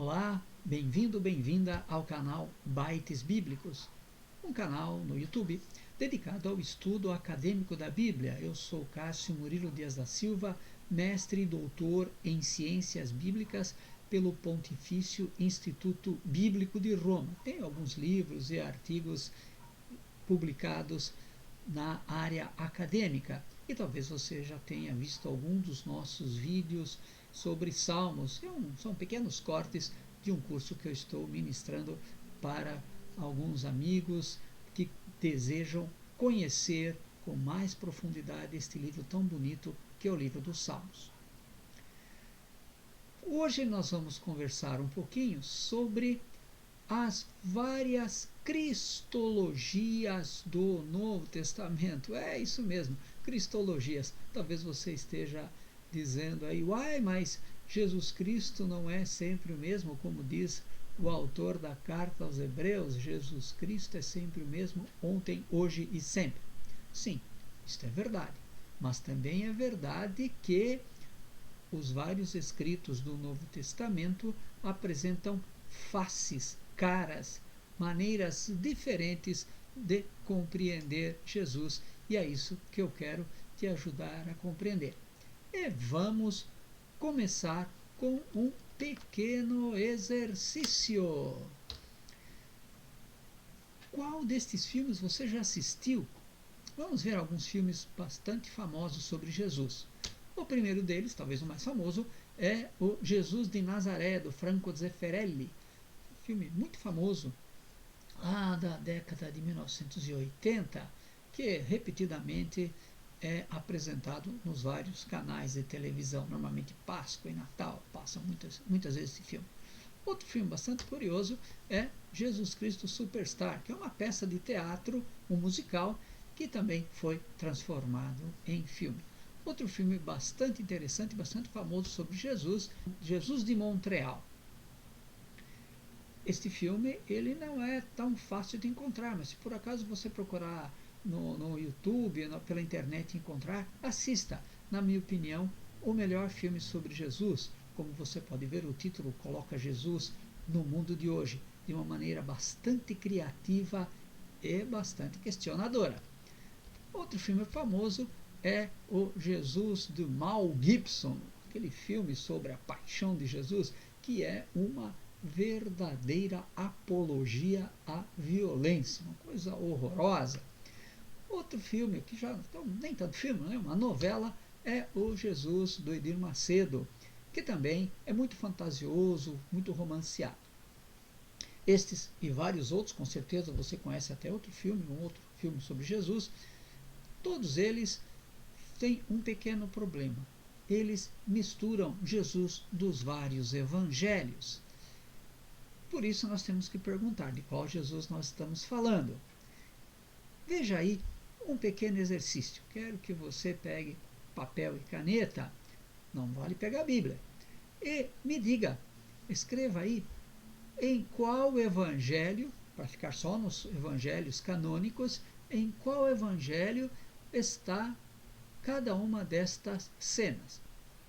Olá, bem-vindo, bem-vinda ao canal Bytes Bíblicos, um canal no YouTube dedicado ao estudo acadêmico da Bíblia. Eu sou Cássio Murilo Dias da Silva, mestre e doutor em Ciências Bíblicas pelo Pontifício Instituto Bíblico de Roma. Tenho alguns livros e artigos publicados na área acadêmica e talvez você já tenha visto algum dos nossos vídeos sobre Salmos. São pequenos cortes de um curso que eu estou ministrando para alguns amigos que desejam conhecer com mais profundidade este livro tão bonito que é o livro dos Salmos. Hoje nós vamos conversar um pouquinho sobre as várias cristologias do Novo Testamento. É isso mesmo, cristologias. Talvez você esteja dizendo aí, uai, mas Jesus Cristo não é sempre o mesmo, como diz o autor da carta aos Hebreus. Jesus Cristo é sempre o mesmo, ontem, hoje e sempre. Sim, isto é verdade, mas também é verdade que os vários escritos do Novo Testamento apresentam faces, caras, maneiras diferentes de compreender Jesus, e é isso que eu quero te ajudar a compreender. E vamos começar com um pequeno exercício. Qual destes filmes você já assistiu? Vamos ver alguns filmes bastante famosos sobre Jesus. O primeiro deles, talvez o mais famoso, é o Jesus de Nazaré, do Franco Zeffirelli. Filme muito famoso, lá da década de 1980, que repetidamente é apresentado nos vários canais de televisão. Normalmente Páscoa e Natal passam muitas vezes esse filme. Outro filme bastante curioso é Jesus Cristo Superstar, que é uma peça de teatro, um musical, que também foi transformado em filme. Outro filme bastante interessante, bastante famoso sobre Jesus, Jesus de Montreal. Este filme ele não é tão fácil de encontrar, mas se por acaso você procurar no YouTube, pela internet encontrar, assista. Na minha opinião, o melhor filme sobre Jesus. Como você pode ver, o título coloca Jesus no mundo de hoje, de uma maneira bastante criativa e bastante questionadora. Outro filme famoso é o Jesus de Mel Gibson, aquele filme sobre a paixão de Jesus, que é uma verdadeira apologia à violência, uma coisa horrorosa. Outro filme, que já nem tanto filme, né? Uma novela, é o Jesus do Edir Macedo, que também é muito fantasioso, muito romanceado. Estes e vários outros, com certeza você conhece até um outro filme sobre Jesus, todos eles têm um pequeno problema. Eles misturam Jesus dos vários evangelhos. Por isso nós temos que perguntar de qual Jesus nós estamos falando. Veja aí um pequeno exercício. Quero que você pegue papel e caneta, não vale pegar a Bíblia, e me diga, escreva aí em qual evangelho, para ficar só nos evangelhos canônicos, em qual evangelho está cada uma destas cenas.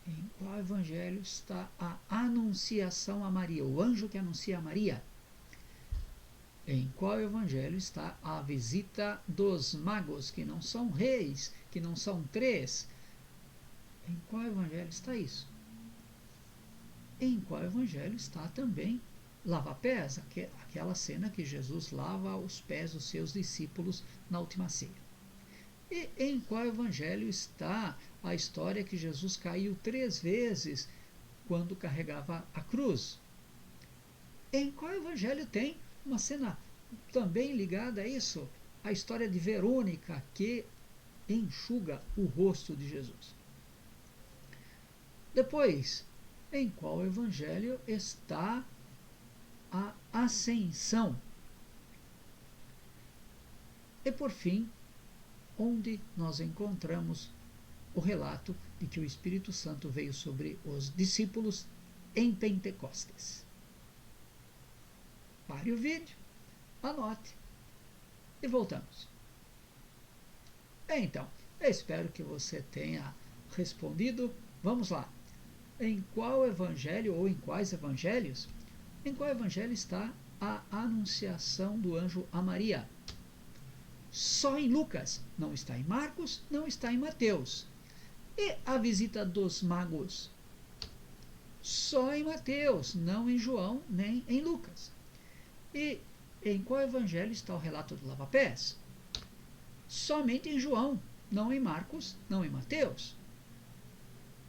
Em qual evangelho está a anunciação a Maria, o anjo que anuncia a Maria? Em qual evangelho está a visita dos magos, que não são reis, que não são três? Em qual evangelho está isso? Em qual evangelho está também lava-pés, aquela cena que Jesus lava os pés dos seus discípulos na última ceia? E em qual evangelho está a história que Jesus caiu 3 vezes quando carregava a cruz? Em qual evangelho tem uma cena também ligada a isso? A história de Verônica, que enxuga o rosto de Jesus. Depois, em qual evangelho está a ascensão? E por fim, onde nós encontramos o relato de que o Espírito Santo veio sobre os discípulos em Pentecostes. Pare o vídeo, anote e voltamos. Então, eu espero que você tenha respondido. Vamos lá. Em qual evangelho ou em quais evangelhos Em qual evangelho está a anunciação do anjo a Maria? Só em Lucas, não está em Marcos, não está em Mateus. E a visita dos magos? Só em Mateus, não em João, nem em Lucas. E em qual evangelho está o relato do lava-pés? Somente em João, não em Marcos, não em Mateus.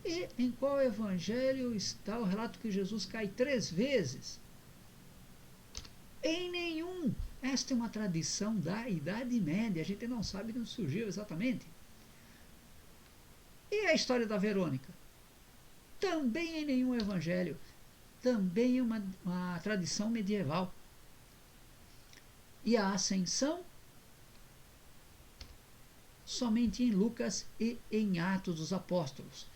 E em qual evangelho está o relato que Jesus cai 3 vezes? Em nenhum. Esta é uma tradição da Idade Média, a gente não sabe de onde surgiu exatamente. E a história da Verônica? Também em nenhum evangelho, também uma tradição medieval. E a ascensão? Somente em Lucas e em Atos dos Apóstolos.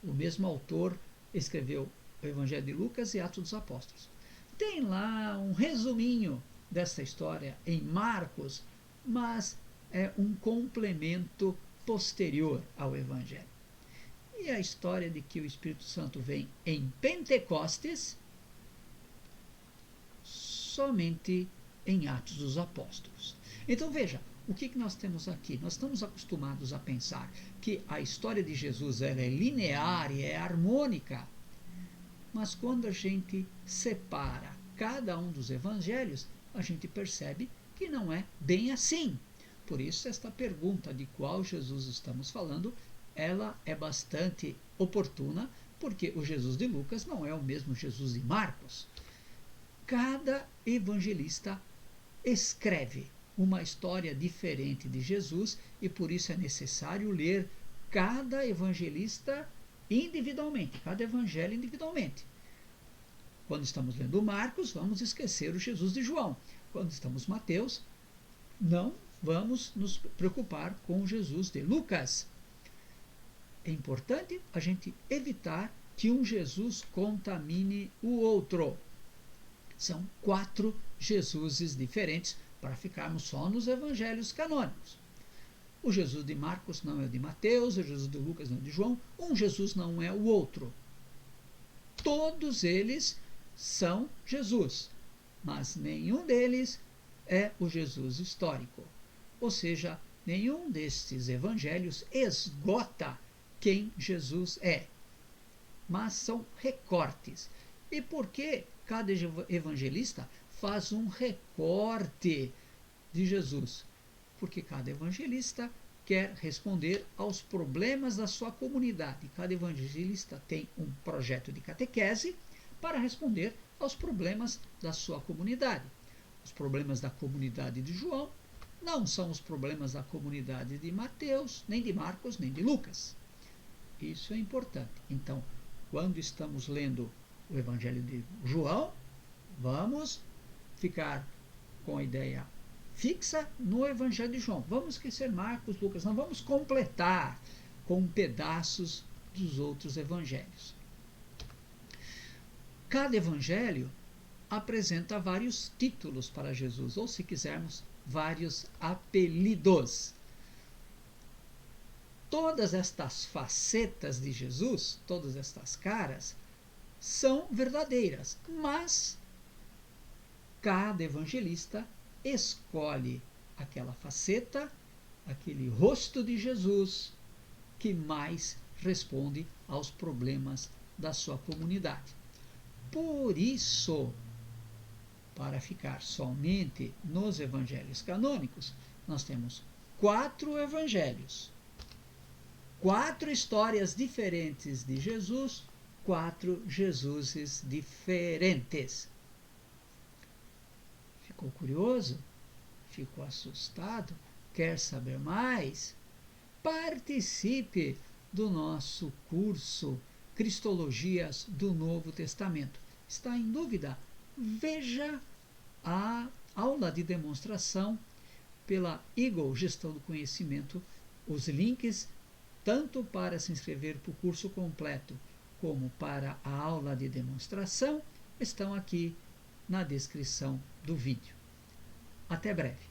O mesmo autor escreveu o Evangelho de Lucas e Atos dos Apóstolos. Tem lá um resuminho dessa história em Marcos, mas é um complemento posterior ao Evangelho. E a história de que o Espírito Santo vem em Pentecostes, somente em Atos dos Apóstolos. Então veja, o que nós temos aqui? Nós estamos acostumados a pensar que a história de Jesus ela é linear e é harmônica, mas quando a gente separa cada um dos evangelhos, a gente percebe que não é bem assim. Por isso, esta pergunta de qual Jesus estamos falando, ela é bastante oportuna, porque o Jesus de Lucas não é o mesmo Jesus de Marcos. Cada evangelista escreve uma história diferente de Jesus e por isso é necessário ler cada evangelista individualmente, cada evangelho individualmente. Quando estamos lendo Marcos, vamos esquecer o Jesus de João. Quando estamos em Mateus, não vamos nos preocupar com o Jesus de Lucas. É importante a gente evitar que um Jesus contamine o outro. São 4 Jesuses diferentes para ficarmos só nos evangelhos canônicos. O Jesus de Marcos não é o de Mateus, o Jesus de Lucas não é o de João, um Jesus não é o outro. Todos eles são Jesus, mas nenhum deles é o Jesus histórico. Ou seja, nenhum destes evangelhos esgota quem Jesus é, mas são recortes. E por que cada evangelista faz um recorte de Jesus? Porque cada evangelista quer responder aos problemas da sua comunidade. Cada evangelista tem um projeto de catequese para responder aos problemas da sua comunidade. Os problemas da comunidade de João não são os problemas da comunidade de Mateus, nem de Marcos, nem de Lucas. Isso é importante. Então, quando estamos lendo o Evangelho de João, vamos ficar com a ideia fixa no Evangelho de João. Vamos esquecer Marcos, Lucas, não vamos completar com pedaços dos outros evangelhos. Cada evangelho apresenta vários títulos para Jesus, ou se quisermos, vários apelidos. Todas estas facetas de Jesus, todas estas caras, são verdadeiras, mas cada evangelista escolhe aquela faceta, aquele rosto de Jesus que mais responde aos problemas da sua comunidade. Por isso, para ficar somente nos evangelhos canônicos, nós temos 4 evangelhos, 4 histórias diferentes de Jesus, 4 Jesuses diferentes. Ficou curioso? Ficou assustado? Quer saber mais? Participe do nosso curso Cristologias do Novo Testamento. Está em dúvida? Veja a aula de demonstração pela Eagle Gestão do Conhecimento. Os links, tanto para se inscrever para o curso completo como para a aula de demonstração, estão aqui na descrição do vídeo. Até breve.